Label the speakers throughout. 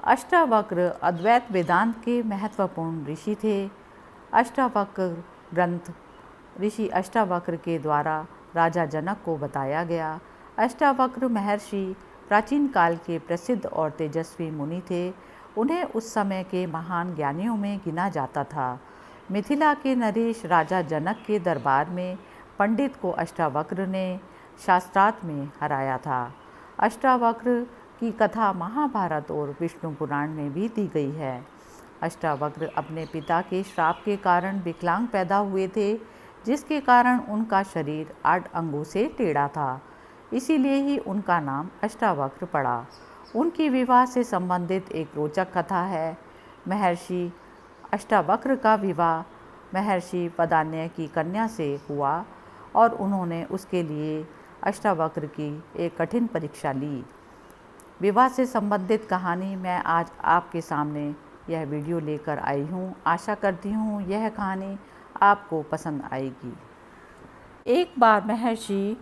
Speaker 1: अष्टावक्र अद्वैत वेदांत के महत्वपूर्ण ऋषि थे। अष्टावक्र ग्रंथ ऋषि अष्टावक्र के द्वारा राजा जनक को बताया गया। अष्टावक्र महर्षि प्राचीन काल के प्रसिद्ध और तेजस्वी मुनि थे। उन्हें उस समय के महान ज्ञानियों में गिना जाता था। मिथिला के नरेश राजा जनक के दरबार में पंडित को अष्टावक्र ने शास्त्रार्थ में हराया था। अष्टावक्र की कथा महाभारत और विष्णु पुराण में भी दी गई है। अष्टावक्र अपने पिता के श्राप के कारण विकलांग पैदा हुए थे, जिसके कारण उनका शरीर 8 अंगों से टेढ़ा था। इसीलिए ही उनका नाम अष्टावक्र पड़ा। उनकी विवाह से संबंधित एक रोचक कथा है। महर्षि अष्टावक्र का विवाह महर्षि वदान्य की कन्या से हुआ और उन्होंने उसके लिए अष्टावक्र की एक कठिन परीक्षा ली। विवाह से संबंधित कहानी मैं आज आपके सामने यह वीडियो लेकर आई हूँ। आशा करती हूँ यह कहानी आपको पसंद आएगी। एक बार महर्षि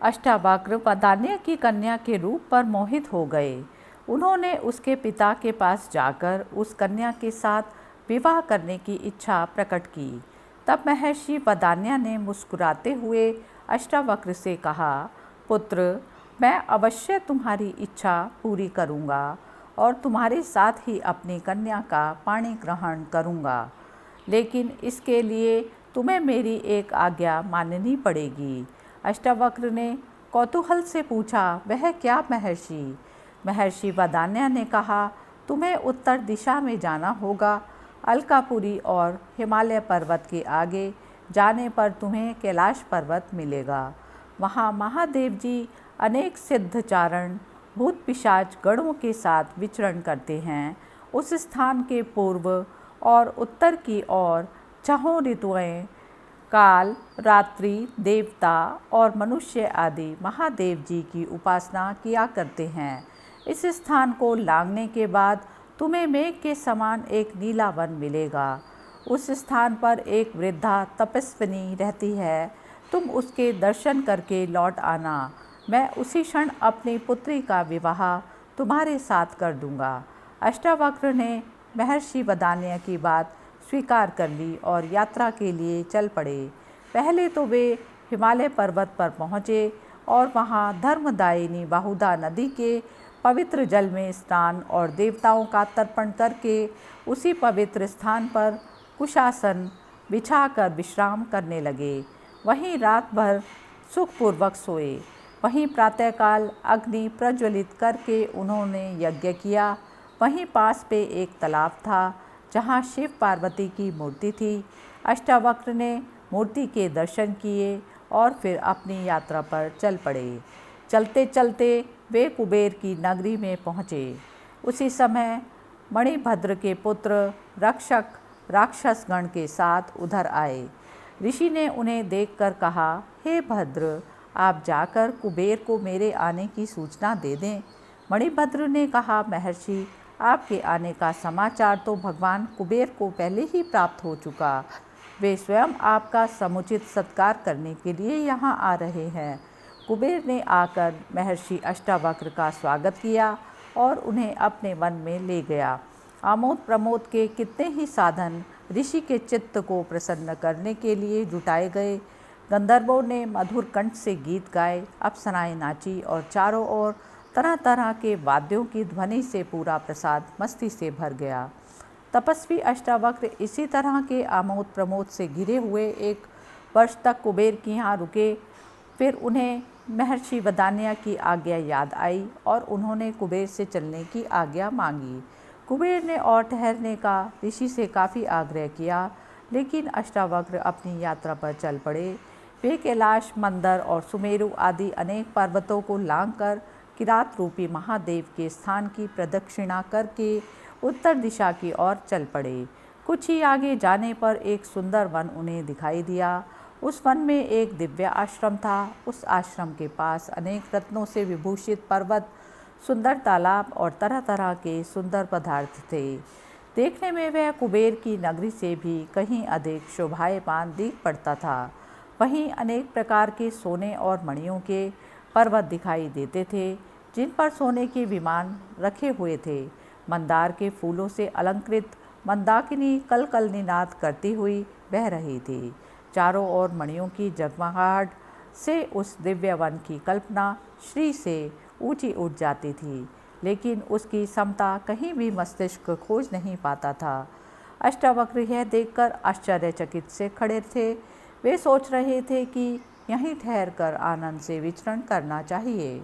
Speaker 1: अष्टावक्र वदान्य की कन्या के रूप पर मोहित हो गए। उन्होंने उसके पिता के पास जाकर उस कन्या के साथ विवाह करने की इच्छा प्रकट की। तब महर्षि वदान्य ने मुस्कुराते हुए अष्टावक्र से कहा, पुत्र, मैं अवश्य तुम्हारी इच्छा पूरी करूँगा और तुम्हारे साथ ही अपनी कन्या का पाणी ग्रहण करूँगा, लेकिन इसके लिए तुम्हें मेरी एक आज्ञा माननी पड़ेगी। अष्टावक्र ने कौतूहल से पूछा, वह क्या महर्षि? महर्षि वदान्य ने कहा, तुम्हें उत्तर दिशा में जाना होगा। अलकापुरी और हिमालय पर्वत के आगे जाने पर तुम्हें कैलाश पर्वत मिलेगा। वहाँ महादेव जी अनेक सिद्धचारण भूत पिशाच गणों के साथ विचरण करते हैं। उस स्थान के पूर्व और उत्तर की ओर छहों ऋतुएं, काल, रात्रि, देवता और मनुष्य आदि महादेव जी की उपासना किया करते हैं। इस स्थान को लांघने के बाद तुम्हें मेघ के समान एक नीला वन मिलेगा। उस स्थान पर एक वृद्धा तपस्विनी रहती है। तुम उसके दर्शन करके लौट आना। मैं उसी क्षण अपनी पुत्री का विवाह तुम्हारे साथ कर दूंगा। अष्टावक्र ने महर्षि वदान्य की बात स्वीकार कर ली और यात्रा के लिए चल पड़े। पहले तो वे हिमालय पर्वत पर पहुँचे और वहाँ धर्मदायिनी बाहुदा नदी के पवित्र जल में स्नान और देवताओं का तर्पण करके उसी पवित्र स्थान पर कुशासन बिछाकर विश्राम करने लगे। वहीं रात भर सुखपूर्वक सोए। वहीं प्रातःकाल अग्नि प्रज्वलित करके उन्होंने यज्ञ किया। वहीं पास पे एक तालाब था जहाँ शिव पार्वती की मूर्ति थी। अष्टावक्र ने मूर्ति के दर्शन किए और फिर अपनी यात्रा पर चल पड़े। चलते चलते वे कुबेर की नगरी में पहुँचे। उसी समय मणिभद्र के पुत्र रक्षक राक्षसगण के साथ उधर आए। ऋषि ने उन्हें देखकर कहा, हे भद्र, आप जाकर कुबेर को मेरे आने की सूचना दे दें। मणिभद्र ने कहा, महर्षि, आपके आने का समाचार तो भगवान कुबेर को पहले ही प्राप्त हो चुका। वे स्वयं आपका समुचित सत्कार करने के लिए यहाँ आ रहे हैं। कुबेर ने आकर महर्षि अष्टावक्र का स्वागत किया और उन्हें अपने वन में ले गया। आमोद प्रमोद के कितने ही साधन ऋषि के चित्त को प्रसन्न करने के लिए जुटाए गए। गंधर्वों ने मधुर कंठ से गीत गाए, अप्सराएं नाची और चारों ओर तरह तरह के वाद्यों की ध्वनि से पूरा प्रसाद मस्ती से भर गया। तपस्वी अष्टावक्र इसी तरह के आमोद प्रमोद से घिरे हुए 1 वर्ष तक कुबेर के यहाँ रुके। फिर उन्हें महर्षि वदान्य की आज्ञा याद आई और उन्होंने कुबेर से चलने की आज्ञा मांगी। कुबेर ने और ठहरने का ऋषि से काफ़ी आग्रह किया, लेकिन अष्टावक्र अपनी यात्रा पर चल पड़े। वे कैलाश, मंदर और सुमेरु आदि अनेक पर्वतों को लांघकर किरात रूपी महादेव के स्थान की प्रदक्षिणा करके उत्तर दिशा की ओर चल पड़े। कुछ ही आगे जाने पर एक सुंदर वन उन्हें दिखाई दिया। उस वन में एक दिव्य आश्रम था। उस आश्रम के पास अनेक रत्नों से विभूषित पर्वत, सुंदर तालाब और तरह तरह के सुंदर पदार्थ थे। देखने में वह कुबेर की नगरी से भी कहीं अधिक शोभायमान दिख पड़ता था। वहीं अनेक प्रकार के सोने और मणियों के पर्वत दिखाई देते थे, जिन पर सोने के विमान रखे हुए थे। मंदार के फूलों से अलंकृत मंदाकिनी कल कल निनाद करती हुई बह रही थी। चारों ओर मणियों की जगमगाहट से उस दिव्य वन की कल्पना श्री से ऊंची उठ जाती थी, लेकिन उसकी समता कहीं भी मस्तिष्क खोज नहीं पाता था। अष्टावक्र यह देखकर आश्चर्यचकित से खड़े थे। वे सोच रहे थे कि यहीं ठहरकर आनंद से विचरण करना चाहिए।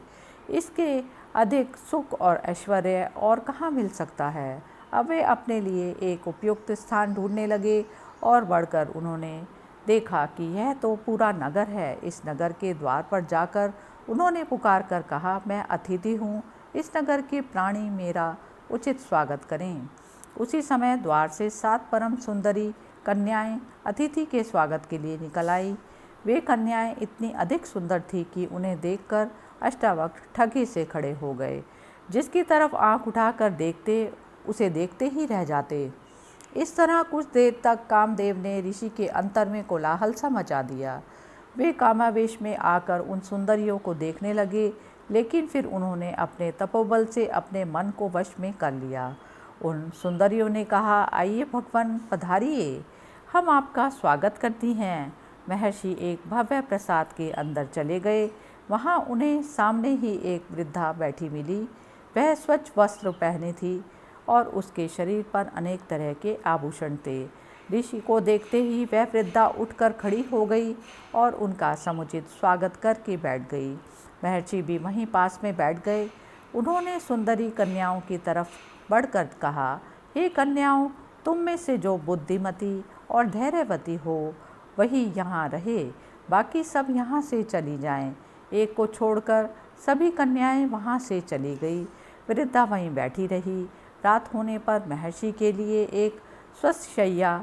Speaker 1: इसके अधिक सुख और ऐश्वर्य और कहाँ मिल सकता है। अब वे अपने लिए एक उपयुक्त स्थान ढूंढने लगे और बढ़कर उन्होंने देखा कि यह तो पूरा नगर है। इस नगर के द्वार पर जाकर उन्होंने पुकार कर कहा, मैं अतिथि हूँ, इस नगर के प्राणी मेरा उचित स्वागत करें। उसी समय द्वार से 7 परम सुंदरी कन्याएं अतिथि के स्वागत के लिए निकल आई। वे कन्याएं इतनी अधिक सुंदर थीं कि उन्हें देखकर अष्टावक्र ठगी से खड़े हो गए। जिसकी तरफ आंख उठाकर देखते उसे देखते ही रह जाते। इस तरह कुछ देर तक कामदेव ने ऋषि के अंतर में कोलाहल सा मचा दिया। वे कामावेश में आकर उन सुंदरियों को देखने लगे, लेकिन फिर उन्होंने अपने तपोबल से अपने मन को वश में कर लिया। उन सुंदरियों ने कहा, आइए भगवान पधारिए, हम आपका स्वागत करती हैं। महर्षि एक भव्य प्रसाद के अंदर चले गए। वहाँ उन्हें सामने ही एक वृद्धा बैठी मिली। वह स्वच्छ वस्त्र पहने थी और उसके शरीर पर अनेक तरह के आभूषण थे। ऋषि को देखते ही वह वृद्धा उठकर खड़ी हो गई और उनका समुचित स्वागत करके बैठ गई। महर्षि भी वहीं पास में बैठ गए। उन्होंने सुंदरी कन्याओं की तरफ बढ़कर कहा, हे कन्याओं, तुम में से जो बुद्धिमती और धैर्यवती हो वही यहाँ रहे, बाकी सब यहाँ से चली जाएं। एक को छोड़कर सभी कन्याएं वहाँ से चली गई। वृद्धा वहीं बैठी रही। रात होने पर महर्षि के लिए एक स्वस्थ शैया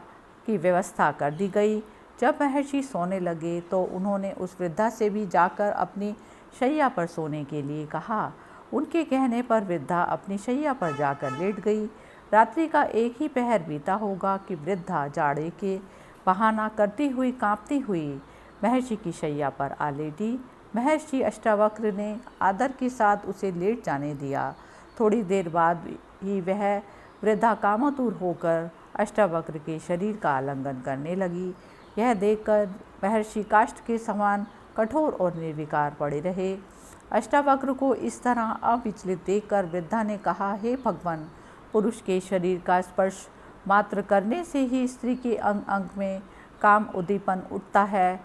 Speaker 1: की व्यवस्था कर दी गई। जब महर्षि सोने लगे तो उन्होंने उस वृद्धा से भी जाकर अपनी शैया पर सोने के लिए कहा। उनके कहने पर वृद्धा अपनी शैया पर जाकर लेट गई। रात्रि का एक ही पहर बीता होगा कि वृद्धा जाड़े के बहाना करती हुई कांपती हुई महर्षि की शैया पर आ लेटी। महर्षि अष्टावक्र ने आदर के साथ उसे लेट जाने दिया। थोड़ी देर बाद ही वह वृद्धा कामातुर होकर अष्टावक्र के शरीर का आलिंगन करने लगी। यह देखकर महर्षि काष्ठ के समान कठोर और निर्विकार पड़े रहे। अष्टावक्र को इस तरह अविचलित देखकर वृद्धा ने कहा, हे भगवान, पुरुष के शरीर का स्पर्श मात्र करने से ही स्त्री के अंग अंग में काम उद्दीपन उठता है।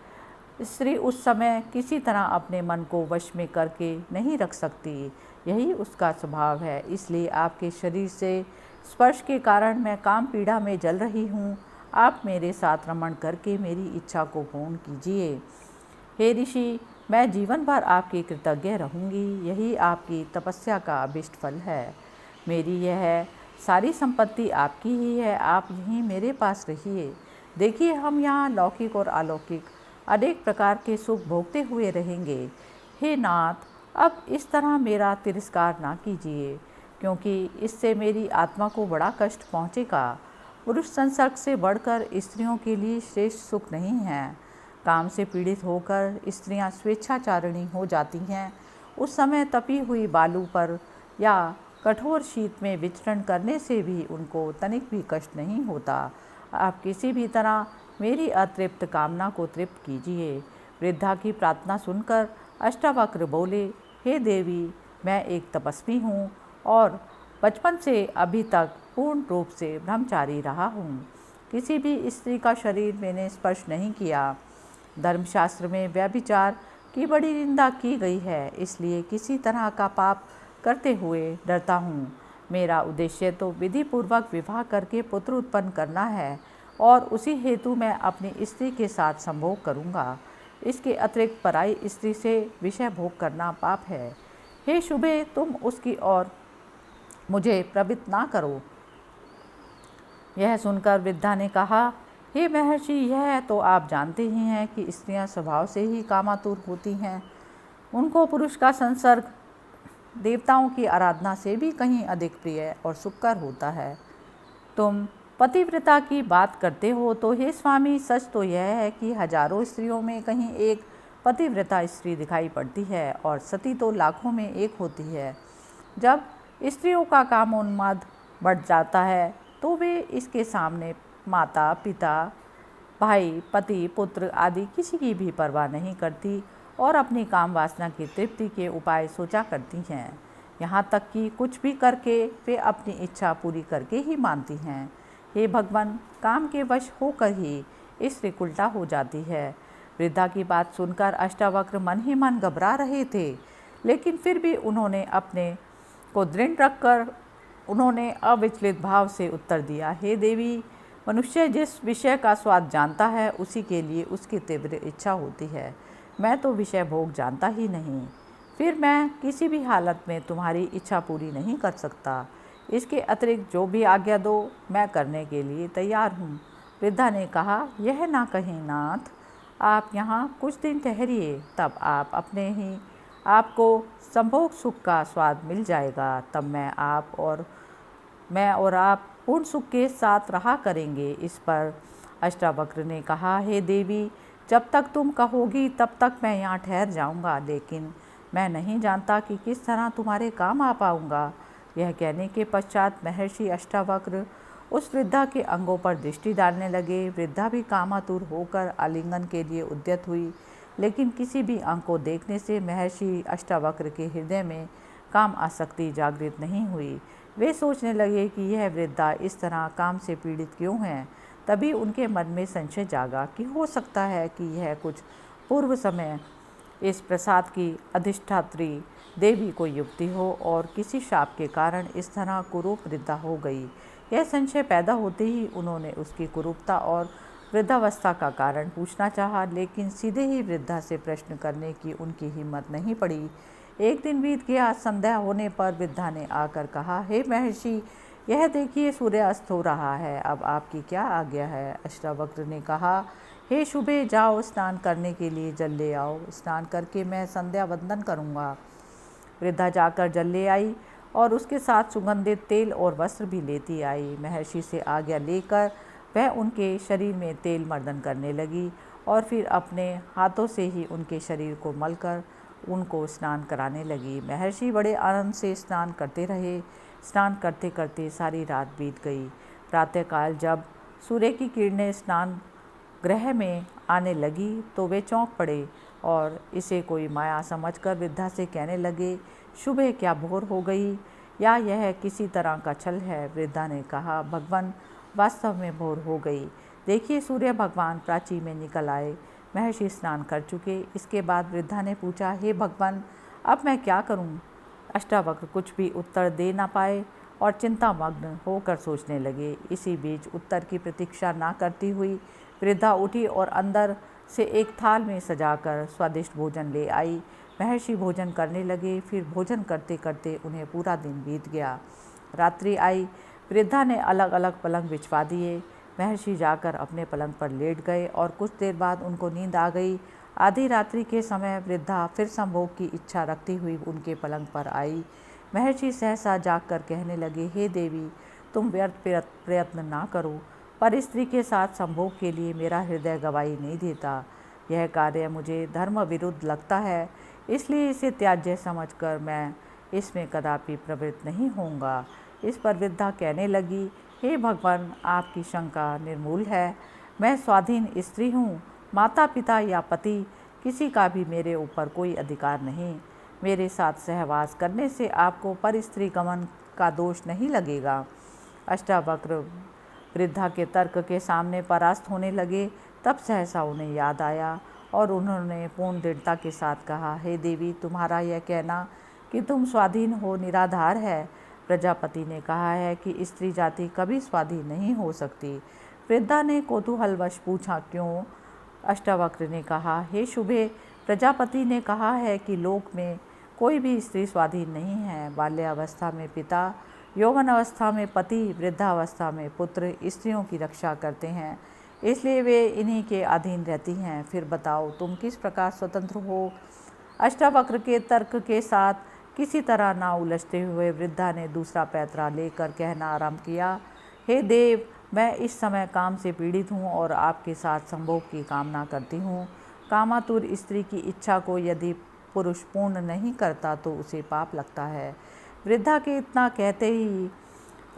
Speaker 1: स्त्री उस समय किसी तरह अपने मन को वश में करके नहीं रख सकती, यही उसका स्वभाव है। इसलिए आपके शरीर से स्पर्श के कारण मैं काम पीड़ा में जल रही हूँ। आप मेरे साथ रमण करके मेरी इच्छा को पूर्ण कीजिए। हे ऋषि, मैं जीवन भर आपकी कृतज्ञ रहूँगी, यही आपकी तपस्या का अभिष्ट फल है। मेरी यह सारी संपत्ति आपकी ही है, आप यहीं मेरे पास रहिए। देखिए, हम यहाँ लौकिक और अलौकिक अनेक प्रकार के सुख भोगते हुए रहेंगे। हे नाथ, अब इस तरह मेरा तिरस्कार ना कीजिए, क्योंकि इससे मेरी आत्मा को बड़ा कष्ट पहुँचेगा। पुरुष संसर्ग से बढ़कर स्त्रियों के लिए श्रेष्ठ सुख नहीं है। काम से पीड़ित होकर स्त्रियां स्वेच्छाचारिणी हो जाती हैं। उस समय तपी हुई बालू पर या कठोर शीत में विचरण करने से भी उनको तनिक भी कष्ट नहीं होता। आप किसी भी तरह मेरी अतृप्त कामना को तृप्त कीजिए। वृद्धा की प्रार्थना सुनकर अष्टावक्र बोले, हे देवी, मैं एक तपस्वी हूँ और बचपन से अभी तक पूर्ण रूप से ब्रह्मचारी रहा हूँ। किसी भी स्त्री का शरीर मैंने स्पर्श नहीं किया। धर्मशास्त्र में व्यभिचार की बड़ी निंदा की गई है, इसलिए किसी तरह का पाप करते हुए डरता हूँ। मेरा उद्देश्य तो विधि पूर्वक विवाह करके पुत्र उत्पन्न करना है और उसी हेतु मैं अपनी स्त्री के साथ संभोग करूँगा। इसके अतिरिक्त पराई स्त्री से विषय भोग करना पाप है। हे शुभे, तुम उसकी ओर मुझे प्रवृत्त ना करो। यह सुनकर वृद्धा ने कहा, हे महर्षि, यह तो आप जानते ही हैं कि स्त्रियां स्वभाव से ही कामातुर होती हैं। उनको पुरुष का संसर्ग देवताओं की आराधना से भी कहीं अधिक प्रिय और सुखकर होता है। तुम पतिव्रता की बात करते हो तो हे स्वामी, सच तो यह है कि हजारों स्त्रियों में कहीं एक पतिव्रता स्त्री दिखाई पड़ती है और सती तो लाखों में एक होती है। जब स्त्रियों का कामोन्माद बढ़ जाता है तो वे इसके सामने माता पिता भाई पति पुत्र आदि किसी की भी परवाह नहीं करती और अपनी काम वासना की तृप्ति के उपाय सोचा करती हैं। यहाँ तक कि कुछ भी करके वे अपनी इच्छा पूरी करके ही मानती हैं। हे भगवान, काम के वश होकर ही स्त्री उल्टा हो जाती है। वृद्धा की बात सुनकर अष्टावक्र मन ही मन घबरा रहे थे, लेकिन फिर भी उन्होंने अपने को दृढ़ रखकर उन्होंने अविचलित भाव से उत्तर दिया, हे देवी, मनुष्य जिस विषय का स्वाद जानता है उसी के लिए उसकी तीव्र इच्छा होती है। मैं तो विषय भोग जानता ही नहीं, फिर मैं किसी भी हालत में तुम्हारी इच्छा पूरी नहीं कर सकता। इसके अतिरिक्त जो भी आज्ञा दो मैं करने के लिए तैयार हूँ। वृद्धा ने कहा, यह ना कहें नाथ, आप यहाँ कुछ दिन ठहरिए, तब आप अपने ही आपको संभोग सुख का स्वाद मिल जाएगा। तब मैं और आप पूर्ण सुख के साथ रहा करेंगे। इस पर अष्टावक्र ने कहा, हे देवी, जब तक तुम कहोगी तब तक मैं यहाँ ठहर जाऊँगा, लेकिन मैं नहीं जानता कि किस तरह तुम्हारे काम आ पाऊँगा। यह कहने के पश्चात महर्षि अष्टावक्र उस वृद्धा के अंगों पर दृष्टि डालने लगे। वृद्धा भी कामातुर होकर आलिंगन के लिए उद्यत हुई, लेकिन किसी भी अंग को देखने से महर्षि अष्टावक्र के हृदय में काम आसक्ति जागृत नहीं हुई। वे सोचने लगे कि यह वृद्धा इस तरह काम से पीड़ित क्यों है। तभी उनके मन में संशय जागा कि हो सकता है कि यह कुछ पूर्व समय इस प्रसाद की अधिष्ठात्री देवी को युक्ति हो और किसी शाप के कारण इस तरह कुरूप वृद्धा हो गई। यह संशय पैदा होते ही उन्होंने उसकी कुरूपता और वृद्धावस्था का कारण पूछना चाहा, लेकिन सीधे ही वृद्धा से प्रश्न करने की उनकी हिम्मत नहीं पड़ी। एक दिन बीत गया। संध्या होने पर वृद्धा ने आकर कहा, हे महर्षि, यह देखिए सूर्य अस्त हो रहा है, अब आपकी क्या आज्ञा है। अष्टावक्र ने कहा, हे शुभे, जाओ स्नान करने के लिए जल ले आओ, स्नान करके मैं संध्या वंदन करूँगा। वृद्धा जाकर जल ले आई और उसके साथ सुगंधित तेल और वस्त्र भी लेती आई। महर्षि से आज्ञा लेकर वह उनके शरीर में तेल मर्दन करने लगी और फिर अपने हाथों से ही उनके शरीर को मलकर उनको स्नान कराने लगी। महर्षि बड़े आनंद से स्नान करते रहे। स्नान करते करते सारी रात बीत गई। प्रातःकाल जब सूर्य की किरणें स्नान गृह में आने लगी तो वे चौंक पड़े और इसे कोई माया समझकर वृद्धा से कहने लगे, शुभे, क्या भोर हो गई या यह किसी तरह का छल है। वृद्धा ने कहा, भगवान, वास्तव में भोर हो गई। देखिए, सूर्य भगवान प्राची में निकल आए। महर्षि स्नान कर चुके। इसके बाद वृद्धा ने पूछा, हे भगवान, अब मैं क्या करूं? अष्टावक्र कुछ भी उत्तर दे ना पाए और चिंतामग्न होकर सोचने लगे। इसी बीच उत्तर की प्रतीक्षा ना करती हुई वृद्धा उठी और अंदर से एक थाल में सजाकर स्वादिष्ट भोजन ले आई। महर्षि भोजन करने लगे। फिर भोजन करते करते उन्हें पूरा दिन बीत गया। रात्रि आई। वृद्धा ने अलग अलग पलंग बिछवा दिए। महर्षि जाकर अपने पलंग पर लेट गए और कुछ देर बाद उनको नींद आ गई। आधी रात्रि के समय वृद्धा फिर संभोग की इच्छा रखती हुई उनके पलंग पर आई। महर्षि सहसा जागकर कहने लगे, हे देवी, तुम व्यर्थ प्रयत्न ना करो, पर स्त्री के साथ संभोग के लिए मेरा हृदय गवाही नहीं देता। यह कार्य मुझे धर्म विरुद्ध लगता है, इसलिए इसे त्याज्य समझकर मैं इसमें कदापि प्रवृत्त नहीं होऊंगा। इस पर वृद्धा कहने लगी, हे भगवान, आपकी शंका निर्मूल है। मैं स्वाधीन स्त्री हूँ। माता पिता या पति किसी का भी मेरे ऊपर कोई अधिकार नहीं। मेरे साथ सहवास करने से आपको पर स्त्री गमन का दोष नहीं लगेगा। अष्टावक्र वृद्धा के तर्क के सामने परास्त होने लगे। तब सहसा उन्हें याद आया और उन्होंने पूर्ण दृढ़ता के साथ कहा, हे देवी, तुम्हारा यह कहना कि तुम स्वाधीन हो निराधार है। प्रजापति ने कहा है कि स्त्री जाति कभी स्वाधीन नहीं हो सकती। वृद्धा ने कौतूहलवश पूछा, क्यों? अष्टावक्र ने कहा, हे शुभे, प्रजापति ने कहा है कि लोक में कोई भी स्त्री स्वाधीन नहीं है। बाल्यावस्था में पिता, यौवन अवस्था में पति, वृद्धावस्था में पुत्र स्त्रियों की रक्षा करते हैं, इसलिए वे इन्हीं के अधीन रहती हैं। फिर बताओ, तुम किस प्रकार स्वतंत्र हो? अष्टावक्र के तर्क के साथ किसी तरह ना उलझते हुए वृद्धा ने दूसरा पैतरा लेकर कहना आरंभ किया, हे देव, मैं इस समय काम से पीड़ित हूँ और आपके साथ संभोग की कामना करती हूँ। कामातुर स्त्री की इच्छा को यदि पुरुष पूर्ण नहीं करता तो उसे पाप लगता है। वृद्धा के इतना कहते ही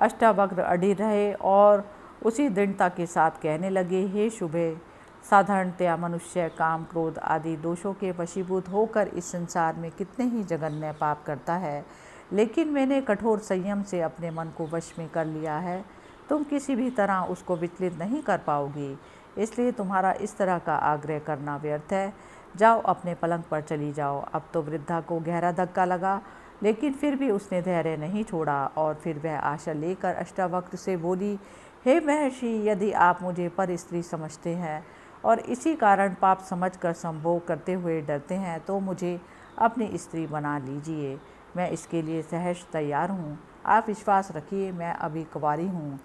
Speaker 1: अष्टावक्र अडिग रहे और उसी दृढ़ता के साथ कहने लगे, हे शुभे, साधारणतया मनुष्य काम, क्रोध आदि दोषों के वशीभूत होकर इस संसार में कितने ही जघन्य पाप करता है, लेकिन मैंने कठोर संयम से अपने मन को वश में कर लिया है। तुम किसी भी तरह उसको विचलित नहीं कर पाओगी, इसलिए तुम्हारा इस तरह का आग्रह करना व्यर्थ है। जाओ, अपने पलंग पर चली जाओ। अब तो वृद्धा को गहरा धक्का लगा, लेकिन फिर भी उसने धैर्य नहीं छोड़ा और फिर वह आशा लेकर अष्टावक्र से बोली, हे महर्षि, यदि आप मुझे पर स्त्री समझते हैं और इसी कारण पाप समझकर संभोग करते हुए डरते हैं, तो मुझे अपनी स्त्री बना लीजिए। मैं इसके लिए सहर्ष तैयार हूँ। आप विश्वास रखिए, मैं अभी कुंवारी हूँ।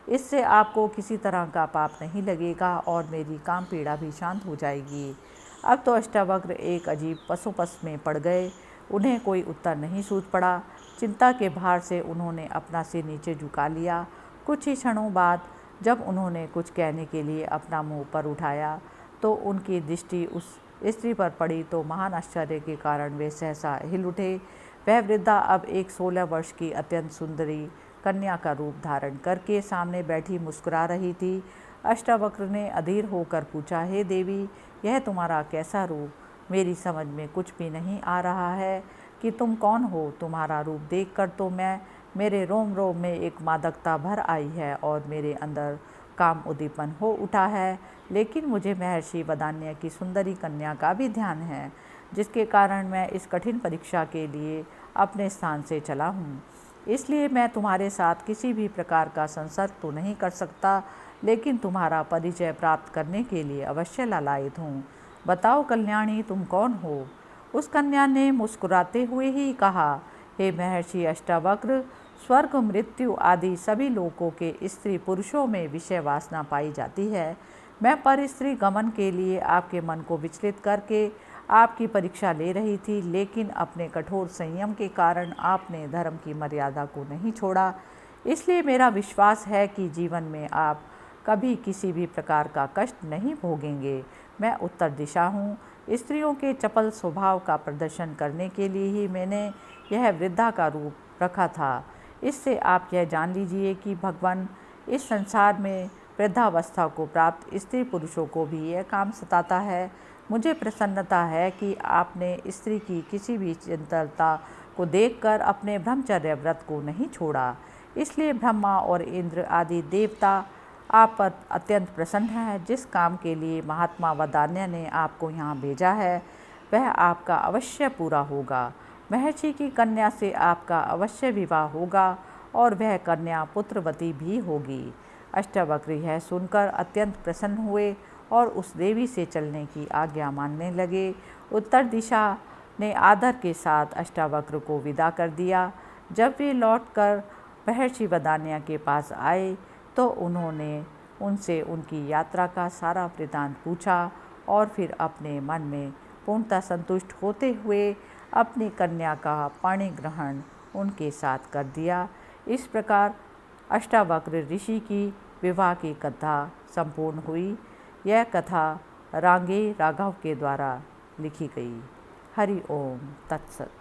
Speaker 1: इससे आपको किसी तरह का पाप नहीं लगेगा और मेरी काम पीड़ा भी शांत हो जाएगी। अब तो अष्टावक्र एक अजीब पसोपस में पड़ गए। उन्हें कोई उत्तर नहीं सूझ पड़ा। चिंता के भार से उन्होंने अपना सिर नीचे झुका लिया। कुछ ही क्षणों बाद जब उन्होंने कुछ कहने के लिए अपना मुंह ऊपर उठाया तो उनकी दृष्टि उस स्त्री पर पड़ी, तो महान आश्चर्य के कारण वे सहसा हिल उठे। वह वृद्धा अब एक 16 वर्ष की अत्यंत सुंदरी कन्या का रूप धारण करके सामने बैठी मुस्कुरा रही थी। अष्टावक्र ने अधीर होकर पूछा, हे देवी, यह तुम्हारा कैसा रूप? मेरी समझ में कुछ भी नहीं आ रहा है कि तुम कौन हो। तुम्हारा रूप देखकर तो मेरे रोम रोम में एक मादकता भर आई है और मेरे अंदर काम उद्दीपन हो उठा है। लेकिन मुझे महर्षि वदान्य की सुंदरी कन्या का भी ध्यान है, जिसके कारण मैं इस कठिन परीक्षा के लिए अपने स्थान से चला हूँ। इसलिए मैं तुम्हारे साथ किसी भी प्रकार का संसर्ग तो नहीं कर सकता, लेकिन तुम्हारा परिचय प्राप्त करने के लिए अवश्य लालायित हूँ। बताओ कल्याणी, तुम कौन हो? उस कन्या ने मुस्कुराते हुए ही कहा, हे महर्षि अष्टावक्र, स्वर्ग, मृत्यु आदि सभी लोकों के स्त्री पुरुषों में विषय वासना पाई जाती है। मैं पर स्त्री गमन के लिए आपके मन को विचलित करके आपकी परीक्षा ले रही थी, लेकिन अपने कठोर संयम के कारण आपने धर्म की मर्यादा को नहीं छोड़ा। इसलिए मेरा विश्वास है कि जीवन में आप कभी किसी भी प्रकार का कष्ट नहीं भोगेंगे। मैं उत्तर दिशा हूँ। स्त्रियों के चपल स्वभाव का प्रदर्शन करने के लिए ही मैंने यह वृद्धा का रूप रखा था। इससे आप यह जान लीजिए कि भगवान इस संसार में वृद्धावस्था को प्राप्त स्त्री पुरुषों को भी यह काम सताता है। मुझे प्रसन्नता है कि आपने स्त्री की किसी भी चंचलता को देखकर अपने ब्रह्मचर्य व्रत को नहीं छोड़ा। इसलिए ब्रह्मा और इंद्र आदि देवता आप पर अत्यंत प्रसन्न हैं। जिस काम के लिए महात्मा वदान्य ने आपको यहाँ भेजा है, वह आपका अवश्य पूरा होगा। महर्षि की कन्या से आपका अवश्य विवाह होगा और वह कन्या पुत्रवती भी होगी। अष्टावक्र यह सुनकर अत्यंत प्रसन्न हुए और उस देवी से चलने की आज्ञा मानने लगे। उत्तर दिशा ने आदर के साथ अष्टावक्र को विदा कर दिया। जब वे लौटकर महर्षि वदान्य के पास आए तो उन्होंने उनसे उनकी यात्रा का सारा वृतांत पूछा और फिर अपने मन में पूर्णतः संतुष्ट होते हुए अपनी कन्या का पाणी ग्रहण उनके साथ कर दिया। इस प्रकार अष्टावक्र ऋषि की विवाह की कथा संपूर्ण हुई। यह कथा रांगे राघव के द्वारा लिखी गई। हरि ओम तत्सत।